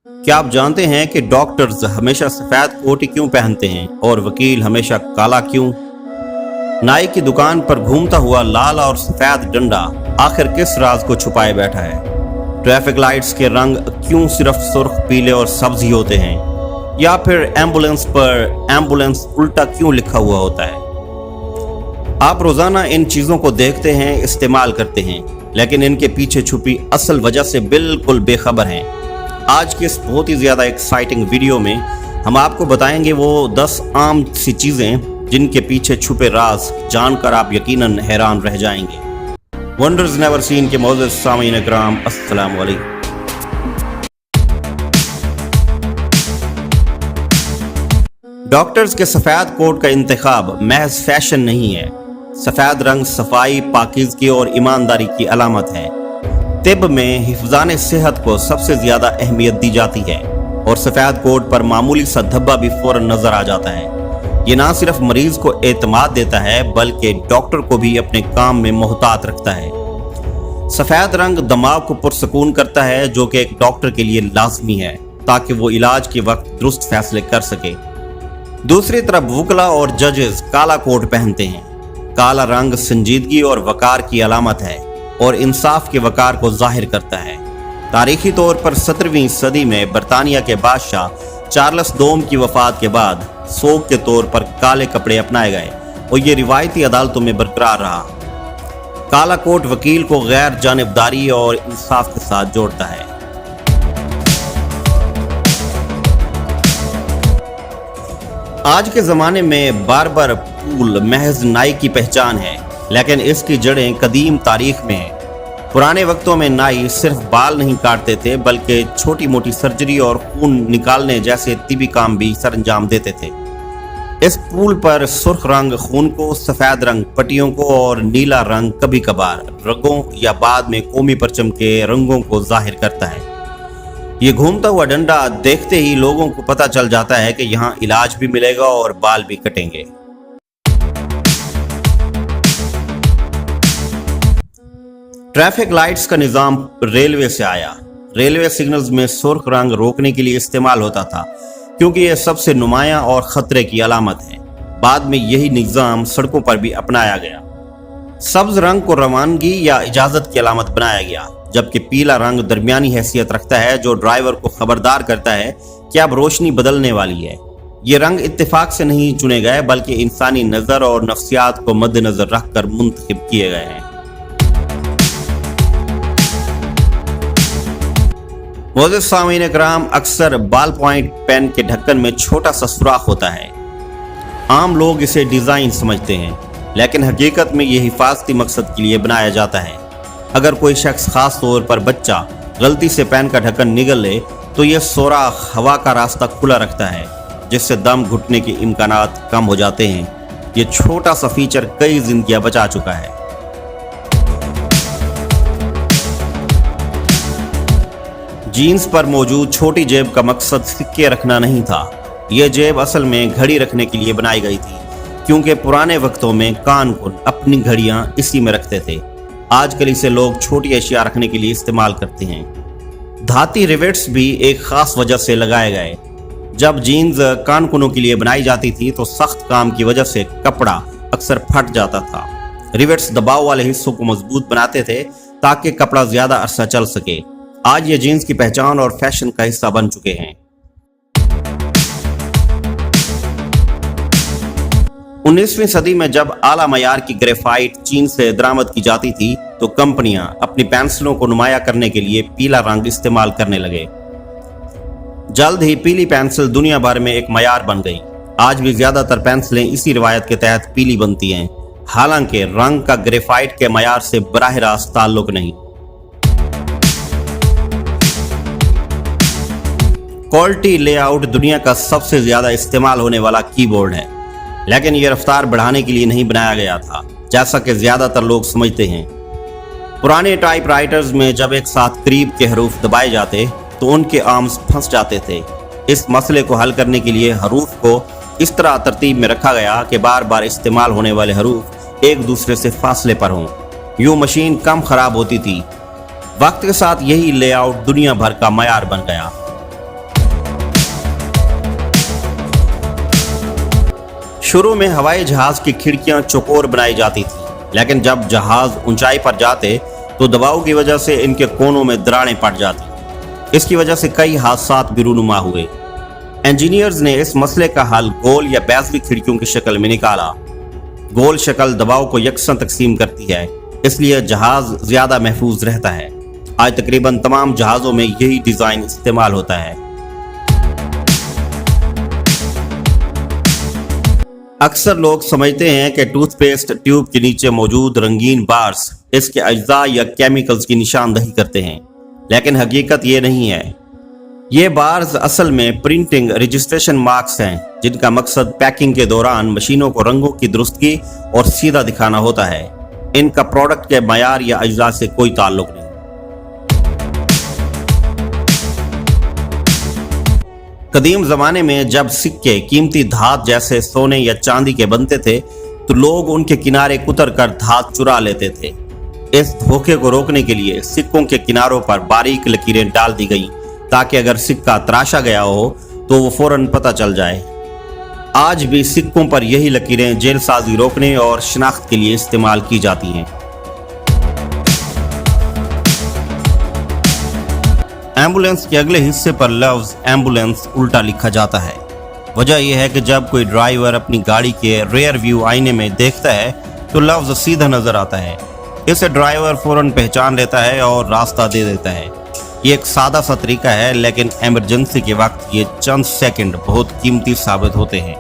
क्या आप जानते हैं कि डॉक्टर्स हमेशा सफेद कोट ही क्यों पहनते हैं और वकील हमेशा काला क्यों? नाई की दुकान पर घूमता हुआ लाल और सफेद डंडा आखिर किस राज को छुपाए बैठा है? ट्रैफिक लाइट्स के रंग क्यों सिर्फ सुर्ख, पीले और सब्ज ही होते हैं? या फिर एम्बुलेंस पर एम्बुलेंस उल्टा क्यों लिखा हुआ होता है? आप रोजाना इन चीजों को देखते हैं, इस्तेमाल करते हैं, लेकिन इनके पीछे छुपी असल वजह से बिल्कुल बेखबर हैं। आज के इस बहुत ही ज्यादा एक्साइटिंग वीडियो में हम आपको बताएंगे वो 10 आम सी चीजें जिनके पीछे छुपे राज जानकर आप यकीनन हैरान रह जाएंगे। वंडर्स नेवर सीन के मौजूद सामीन इकराम, अस्सलाम वालेकुम। डॉक्टर्स के सफेद कोट का इंतखाब महज फैशन नहीं है। सफेद रंग सफाई, पाकीज़गी और ईमानदारी की अलामत है। तिब में हिफ्ज़ान सेहत को सबसे ज्यादा अहमियत दी जाती है और सफेद कोट पर मामूली सा धब्बा भी फौरन नजर आ जाता है। ये ना सिर्फ मरीज को एतमाद देता है बल्कि डॉक्टर को भी अपने काम में मोहतात रखता है। सफेद रंग दिमाग को पुरसकून करता है, जो कि एक डॉक्टर के लिए लाजमी है ताकि वो इलाज के वक्त दुरुस्त फैसले कर सके। दूसरी तरफ वकला और जजेस काला कोट पहनते हैं। काला रंग संजीदगी और वकार की अलामत है और इंसाफ के वकार को जाहिर करता है। तारीखी तौर पर 17वीं सदी में बरतानिया के बादशाह चार्ल्स दोम की वफात के बाद सोग के तौर पर काले कपड़े अपनाए गए और ये रिवायती अदालतों में बरकरार रहा। काला कोट वकील को गैर जानिबदारी और इंसाफ के साथ जोड़ता है। आज के जमाने में बार्बर पूल महज नाई की पहचान है, लेकिन इसकी जड़ें कदीम तारीख में हैं। पुराने वक्तों में नाई सिर्फ बाल नहीं काटते थे बल्कि छोटी मोटी सर्जरी और खून निकालने जैसे तिबी काम भी सरंजाम देते थे। इस पूल पर सुर्ख रंग खून को, सफेद रंग पट्टियों को और नीला रंग कभी कभार रंगों या बाद में कौमी परचम के रंगों को जाहिर करता है। ये घूमता हुआ डंडा देखते ही लोगों को पता चल जाता है कि यहाँ इलाज भी मिलेगा और बाल भी कटेंगे। ट्रैफिक लाइट्स का निजाम रेलवे से आया। रेलवे सिग्नल्स में सुर्ख रंग रोकने के लिए इस्तेमाल होता था क्योंकि यह सबसे नुमाया और खतरे की अलामत है। बाद में यही निजाम सड़कों पर भी अपनाया गया। सब्ज रंग को रवानगी या इजाजत की अलामत बनाया गया, जबकि पीला रंग दरमियानी हैसियत रखता है, जो ड्राइवर को खबरदार करता है कि अब रोशनी बदलने वाली है। ये रंग इत्तेफाक से नहीं चुने गए बल्कि इंसानी नजर और नफ्सियात को मद्देनजर रखकर मुंतखब किए गए हैं। मौजूद सामीन इकराम, अक्सर बाल पॉइंट पेन के ढक्कन में छोटा सा सुराख होता है। आम लोग इसे डिजाइन समझते हैं, लेकिन हकीकत में यह हिफाजती मकसद के लिए बनाया जाता है। अगर कोई शख्स, खास तौर पर बच्चा, गलती से पेन का ढक्कन निगल ले तो यह सुराख हवा का रास्ता खुला रखता है, जिससे दम घुटने के इम्कानात कम हो जाते हैं। ये छोटा सा फीचर कई जिंदगियां बचा चुका है। जीन्स पर मौजूद छोटी जेब का मकसद सिक्के रखना नहीं था। यह जेब असल में घड़ी रखने के लिए बनाई गई थी, क्योंकि पुराने वक्तों में कानकुन अपनी घड़ियां इसी में रखते थे। आजकल इसे लोग छोटी अशिया रखने के लिए इस्तेमाल करते हैं। धाती रिवेट्स भी एक खास वजह से लगाए गए। जब जीन्स कानकुनों के लिए बनाई जाती थी तो सख्त काम की वजह से कपड़ा अक्सर फट जाता था। रिवेट्स दबाव वाले हिस्सों को मजबूत बनाते थे ताकि कपड़ा ज्यादा अरसा चल सके। आज ये जीन्स की पहचान और फैशन का हिस्सा बन चुके हैं। 19वीं सदी में जब आला मयार की ग्रेफाइट चीन से दरामद की जाती थी तो कंपनियां अपनी पेंसिलों को नुमाया करने के लिए पीला रंग इस्तेमाल करने लगे। जल्द ही पीली पेंसिल दुनिया भर में एक मयार बन गई। आज भी ज्यादातर पेंसिलें इसी रिवायत के तहत पीली बनती हैं, हालांकि रंग का ग्रेफाइट के मयार से बराह रास्त ताल्लुक नहीं। क्वालिटी लेआउट दुनिया का सबसे ज्यादा इस्तेमाल होने वाला कीबोर्ड है, लेकिन यह रफ्तार बढ़ाने के लिए नहीं बनाया गया था, जैसा कि ज्यादातर लोग समझते हैं। पुराने टाइपराइटर्स में जब एक साथ करीब के हरूफ दबाए जाते तो उनके आर्म्स फंस जाते थे। इस मसले को हल करने के लिए हरूफ को इस तरह तरतीब में रखा गया कि बार बार इस्तेमाल होने वाले हरूफ एक दूसरे से फासले पर हों। यूं मशीन कम खराब होती थी। वक्त के साथ यही लेआउट दुनिया भर का मयार बन गया। शुरू में हवाई जहाज की खिड़कियां चौकोर बनाई जाती थी, लेकिन जब जहाज ऊंचाई पर जाते तो दबाव की वजह से इनके कोनों में दरारें पड़ जाती। इसकी वजह से कई हादसा भी रूनुमा हुए। इंजीनियर्स ने इस मसले का हल गोल या बैजली खिड़कियों की शक्ल में निकाला। गोल शक्ल दबाव को यकसन तकसीम करती है, इसलिए जहाज ज्यादा महफूज रहता है। आज तकरीबन तमाम जहाज़ों में यही डिजाइन इस्तेमाल होता है। अक्सर लोग समझते हैं कि टूथपेस्ट ट्यूब के नीचे मौजूद रंगीन बार्स इसके अज्जा या केमिकल्स की निशानदही करते हैं, लेकिन हकीकत ये नहीं है। ये बार्स असल में प्रिंटिंग रजिस्ट्रेशन मार्क्स हैं, जिनका मकसद पैकिंग के दौरान मशीनों को रंगों की दुरुस्तगी और सीधा दिखाना होता है। इनका प्रोडक्ट के मयार या अज्जा से कोई ताल्लुक नहीं। कदीम जमाने में जब सिक्के कीमती धात जैसे सोने या चांदी के बनते थे तो लोग उनके किनारे कुतर कर धात चुरा लेते थे। इस धोखे को रोकने के लिए सिक्कों के किनारों पर बारीक लकीरें डाल दी गई, ताकि अगर सिक्का तराशा गया हो तो वो फौरन पता चल जाए। आज भी सिक्कों पर यही लकीरें जेलसाजी रोकने और शिनाख्त के लिए इस्तेमाल की जाती हैं। एम्बुलेंस के अगले हिस्से पर लफ्ज एम्बुलेंस उल्टा लिखा जाता है। वजह यह है कि जब कोई ड्राइवर अपनी गाड़ी के रेयर व्यू आईने में देखता है तो लफ्ज सीधा नजर आता है। इसे ड्राइवर फौरन पहचान लेता है और रास्ता दे देता है। ये एक सादा सा तरीका है, लेकिन इमरजेंसी के वक्त ये चंद सेकंड बहुत कीमती साबित होते हैं।